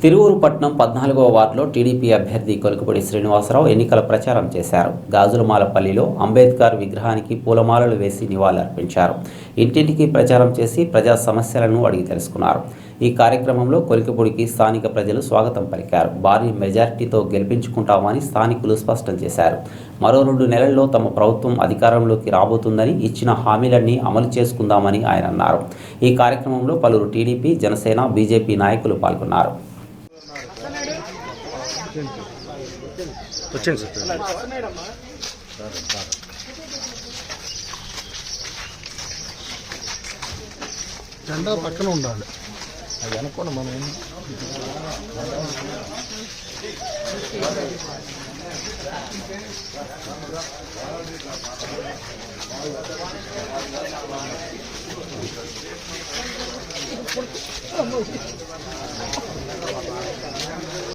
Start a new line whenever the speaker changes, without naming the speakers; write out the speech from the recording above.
తిరువూరు పట్టణం 14వ వార్డులో టీడీపీ అభ్యర్థి కొలుకుపూడి శ్రీనివాసరావు ఎన్నికల ప్రచారం చేశారు. గాజులమాలపల్లిలో అంబేద్కర్ విగ్రహానికి పూలమాలలు వేసి నివాళులర్పించారు. ఇంటింటికి ప్రచారం చేసి ప్రజా సమస్యలను అడిగి తెలుసుకున్నారు. ఈ కార్యక్రమంలో కొలుకుపూడికి స్థానిక ప్రజలు స్వాగతం పలికారు. భారీ మెజారిటీతో గెలిపించుకుంటామని స్థానికులు స్పష్టం చేశారు. మరో 2 నెలల్లో తమ ప్రభుత్వం అధికారంలోకి రాబోతుందని, ఇచ్చిన హామీలన్నీ అమలు చేసుకుందామని ఆయన అన్నారు. ఈ కార్యక్రమంలో పలువురు టీడీపీ, జనసేన, బీజేపీ నాయకులు పాల్గొన్నారు.
జెండా పక్కన ఉండాలి. అది అనుకోండి మనం